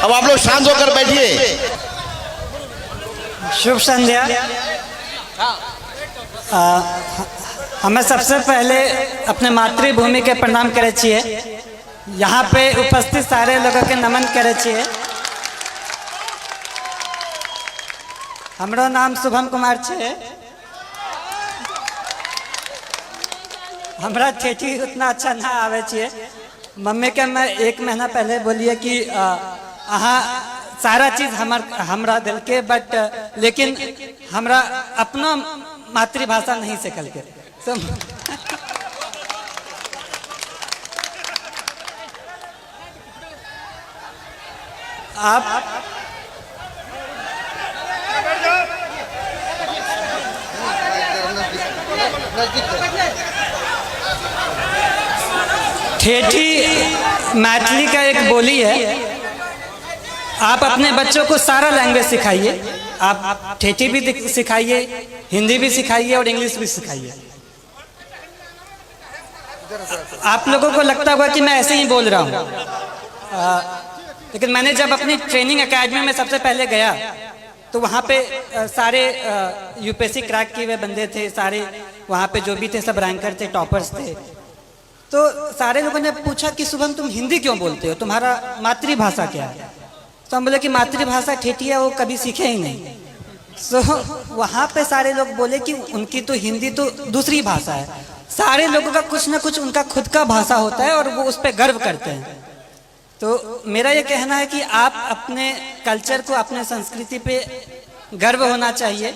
अब आप लोग शांत होकर बैठिए। शुभ संध्या। हमें सबसे पहले अपने मातृभूमि के प्रणाम करे छिए। यहाँ पे उपस्थित सारे लोगों के नमन करे छिए। हमरो नाम शुभम कुमार छे। हमरा ठेठी उतना अच्छा ना आवे छिए। मम्मी के मैं 1 महीना पहले बोलिए कि अहाँ सारा चीज हमरा दिल के, बट लेकिन हमरा अपना मातृभाषा नहीं सीखल के। आप ठेठी मैथिली का एक बोली है। आप अपने बच्चों को सारा लैंग्वेज सिखाइए। आप ठेठी भी सिखाइए, हिंदी भी सिखाइए और इंग्लिश भी सिखाइए। आप लोगों को लगता होगा कि मैं ऐसे ही बोल रहा हूँ, लेकिन मैंने जब अपनी ट्रेनिंग एकेडमी में सबसे पहले गया तो वहाँ पे सारे यूपीएससी क्रैक किए हुए बंदे थे। सारे वहाँ पे जो भी थे सब रैंकर थे, टॉपर्स थे। तो सारे लोगों ने पूछा कि शुभम तुम हिंदी क्यों बोलते हो, तुम्हारा मातृभाषा क्या है? तो हम बोले कि मातृभाषा ठेठी है, वो कभी सीखे ही नहीं। सो वहाँ पे सारे लोग बोले कि उनकी तो हिंदी तो दूसरी भाषा है। सारे लोगों का कुछ ना कुछ उनका खुद का भाषा होता है और वो उस पर गर्व करते हैं। तो मेरा ये कहना है कि आप अपने कल्चर को, अपने संस्कृति पे गर्व होना चाहिए।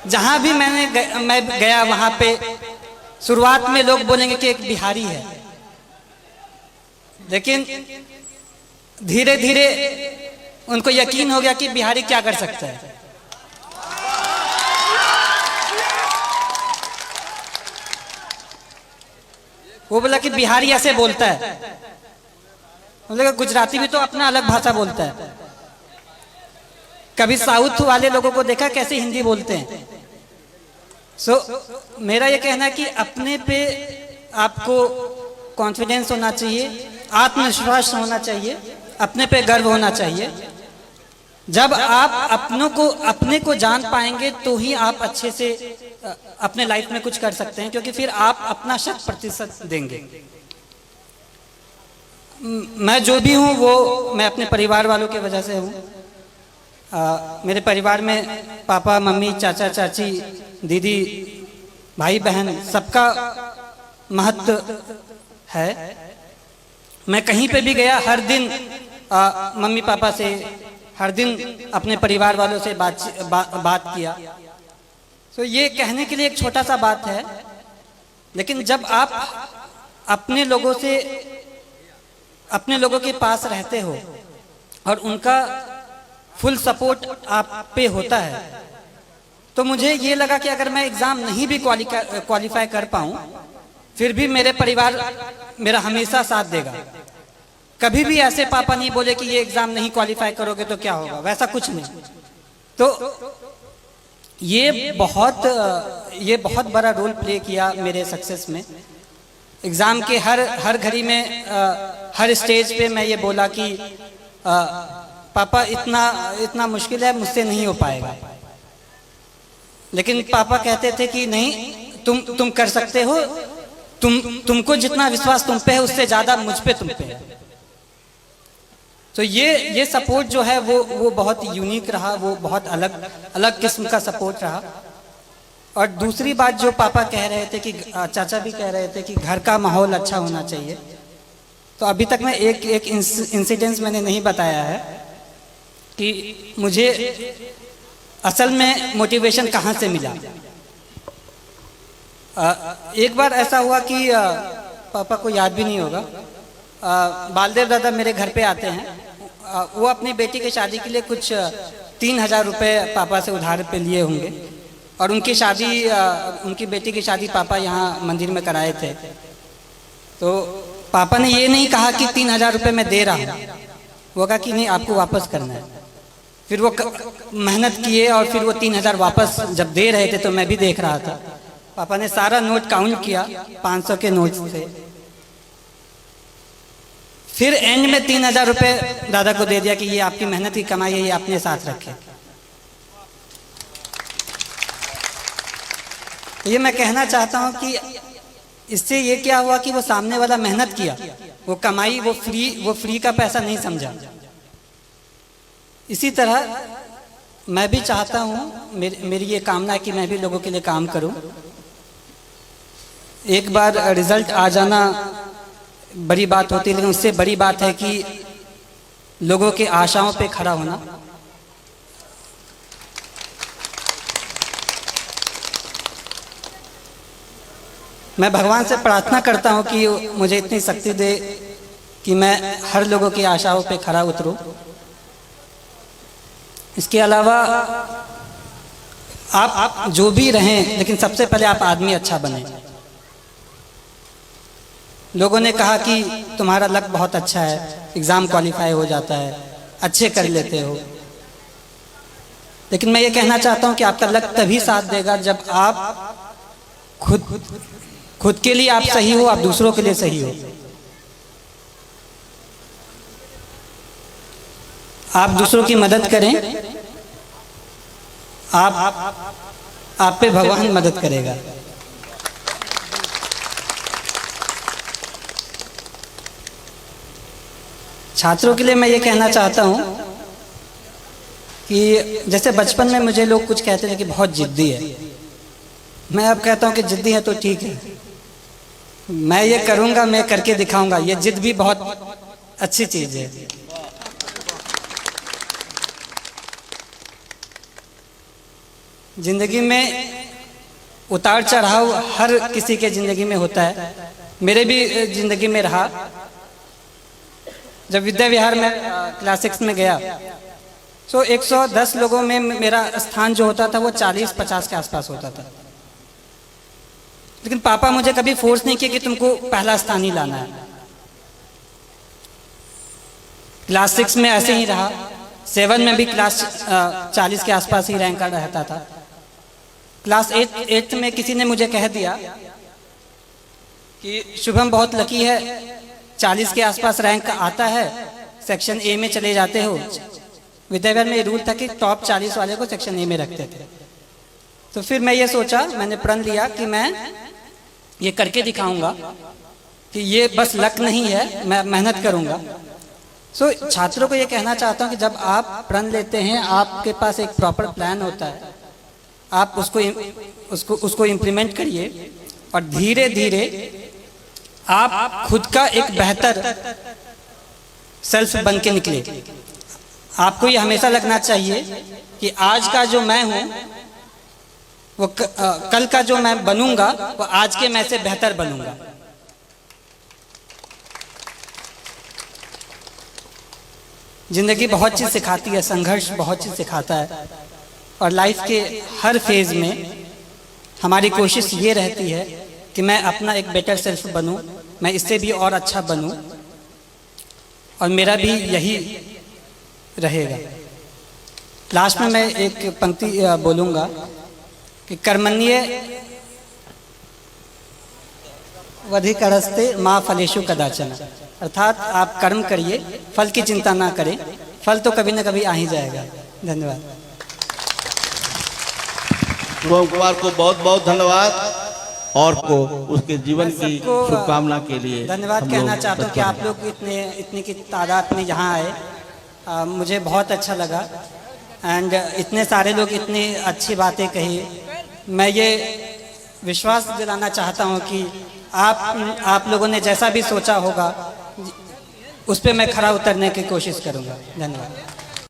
जहाँ भी मैं गया वहाँ पे शुरुआत में लोग बोलेंगे कि एक बिहारी है, लेकिन धीरे धीरे उनको यकीन हो गया कि बिहारी क्या कर सकता है। वो बोला कि बिहारी ऐसे बोलता है। बोले गुजराती भी तो अपना अलग भाषा बोलता है। कभी साउथ वाले लोगों को देखा कैसे हिंदी बोलते हैं। मेरा ये कहना है कि अपने पे आपको कॉन्फिडेंस होना चाहिए, आत्मविश्वास होना चाहिए, अपने पे गर्व होना चाहिए। जब आप अपने को जान पाएंगे तो ही आप अच्छे से अपने लाइफ में कुछ कर सकते हैं, क्योंकि फिर आप अपना 100% देंगे। मैं जो भी हूँ वो मैं अपने परिवार वालों की वजह से हूँ। मेरे परिवार में पापा मम्मी, चाचा चाची, दीदी, भाई बहन, सबका महत्व है। मैं कहीं पे भी गया, हर दिन मम्मी पापा से, हर दिन अपने परिवार वालों से बात किया। तो ये कहने के लिए एक छोटा सा बात है, लेकिन जब आप अपने लोगों के पास रहते हो और उनका फुल सपोर्ट आप पे होता है, तो मुझे ये लगा कि अगर मैं एग्ज़ाम नहीं भी क्वालिफाई कर पाऊँ, फिर भी मेरे परिवार मेरा हमेशा साथ देगा। कभी भी ऐसे पापा नहीं बोले कि ये एग्ज़ाम नहीं क्वालिफाई करोगे तो क्या होगा, वैसा कुछ नहीं। तो ये बहुत बड़ा रोल प्ले किया मेरे सक्सेस में। एग्ज़ाम के हर घड़ी में, हर स्टेज पे मैं ये बोला कि पापा इतना मुश्किल है, मुझसे नहीं हो पाएगा। लेकिन पापा कहते थे कि नहीं, तुम कर सकते हो, तुमको जितना विश्वास तुम पे है उससे ज़्यादा मुझ पे तुम पे है। तो ये सपोर्ट जो है वो बहुत यूनिक रहा, वो बहुत अलग किस्म का सपोर्ट रहा। और दूसरी बात जो पापा कह रहे थे कि चाचा भी कह रहे थे कि घर का माहौल अच्छा होना चाहिए। तो अभी तक मैं एक इंसिडेंस मैंने नहीं बताया है कि मुझे असल में मोटिवेशन कहाँ से मिला। एक बार ऐसा हुआ कि पापा को याद भी नहीं होगा, बालदेव दादा मेरे घर पे आते हैं। वो अपनी बेटी की शादी के लिए कुछ 3000 रुपये पापा से उधार पे लिए होंगे, और उनकी बेटी की शादी पापा यहाँ मंदिर में कराए थे। तो पापा ने ये नहीं कहा कि 3000 रुपये मैं दे रहा हूँ, वो कहा कि नहीं, आपको वापस करना है। फिर वो मेहनत किए और फिर वो 3000 वापस जब दे रहे थे तो मैं भी देख रहा था। पापा ने सारा नोट काउंट किया, 500 के नोट थे। फिर एंड में 3,000 रुपये दादा को दे दिया कि ये आपकी मेहनत की कमाई है, ये अपने साथ रखें। ये मैं कहना चाहता हूँ कि इससे ये क्या हुआ कि वो सामने वाला मेहनत किया, वो कमाई, वो फ्री का पैसा नहीं समझा। इसी तरह मैं भी चाहता हूँ, मेरी ये कामना है कि मैं भी लोगों के लिए काम करूँ। एक बार रिजल्ट आ जाना बड़ी बात होती है, लेकिन उससे बड़ी बात है कि लोगों के आशाओं पे खड़ा होना। मैं भगवान से प्रार्थना करता हूँ कि मुझे इतनी शक्ति दे कि मैं हर लोगों की आशाओं पे खड़ा उतरूँ। इसके अलावा आप जो भी रहें, लेकिन सबसे पहले आप आदमी अच्छा बने। लोगों ने कहा कि तुम्हारा लक बहुत अच्छा है, एग्ज़ाम क्वालिफाई हो जाता है, अच्छे कर लेते हो, लेकिन मैं ये कहना चाहता हूँ कि आपका लक तभी साथ देगा जब आप खुद के लिए आप सही हो, आप दूसरों के लिए सही हो। आप दूसरों की मदद करें, आप पे भगवान मदद करेगा। छात्रों के लिए मैं ये कहना चाहता हूँ कि जैसे बचपन में मुझे लोग कुछ कहते थे कि बहुत जिद्दी है, मैं अब कहता हूँ कि जिद्दी है तो ठीक है, मैं ये करूँगा, मैं करके दिखाऊंगा। ये जिद भी बहुत अच्छी चीज़ है। जिंदगी में उतार चढ़ाव हर किसी के जिंदगी में होता है, मेरे भी जिंदगी में रहा। जब विद्या विहार में क्लास 6 में गया तो 110 लोगों में मेरा स्थान जो होता था वो 40-50 के आसपास होता था, लेकिन पापा मुझे कभी फोर्स नहीं किया कि तुमको पहला स्थान ही लाना है। क्लास 6 में ऐसे ही रहा, 7 में भी क्लास 40 के आसपास ही रैंक रहता था। क्लास 8 में किसी ने मुझे कह दिया कि शुभम बहुत लकी है, 40 के आसपास रैंक आता है, सेक्शन ए में चले जाते हो। विद्याविहार में रूल था कि टॉप 40 वाले को सेक्शन ए में रखते थे। तो फिर मैं ये सोचा, मैंने प्रण लिया कि मैं ये करके दिखाऊंगा कि ये बस लक नहीं है, मैं मेहनत करूंगा। सो छात्रों को ये कहना चाहता हूँ कि जब आप प्रण लेते हैं, आपके पास एक प्रॉपर प्लान होता है, आप उसको इम्प्लीमेंट करिए और धीरे धीरे आप खुद का एक बेहतर सेल्फ बन के निकले। आपको ये हमेशा लगना चाहिए कि आज का जो मैं हूँ वो कल का जो मैं बनूंगा वो आज के मैं से बेहतर बनूंगा। जिंदगी बहुत चीज़ सिखाती है, संघर्ष बहुत चीज़ सिखाता है, और लाइफ के हर फेज में हमारी कोशिश ये रहती है कि मैं अपना एक बेटर सेल्फ बनूं, मैं इससे भी और अच्छा बनूं, और मेरा भी यही रहेगा। लास्ट में मैं एक पंक्ति बोलूँगा कि कर्मण्ये वधिकरस्ते माँ फलेषु कदाचन, अर्थात आप कर्म करिए, फल की चिंता ना करें, फल तो कभी ना कभी आ ही जाएगा। धन्यवाद। शुभम कुमार को बहुत बहुत धन्यवाद और को उसके जीवन की शुभकामना के लिए धन्यवाद कहना चाहता हूँ कि आप लोग इतनी की तादाद में यहाँ आए, मुझे बहुत अच्छा लगा। एंड इतने सारे लोग इतनी अच्छी बातें कही। मैं ये विश्वास दिलाना चाहता हूँ कि आप लोगों ने जैसा भी सोचा होगा उस पर मैं खरा उतरने की कोशिश करूँगा। धन्यवाद।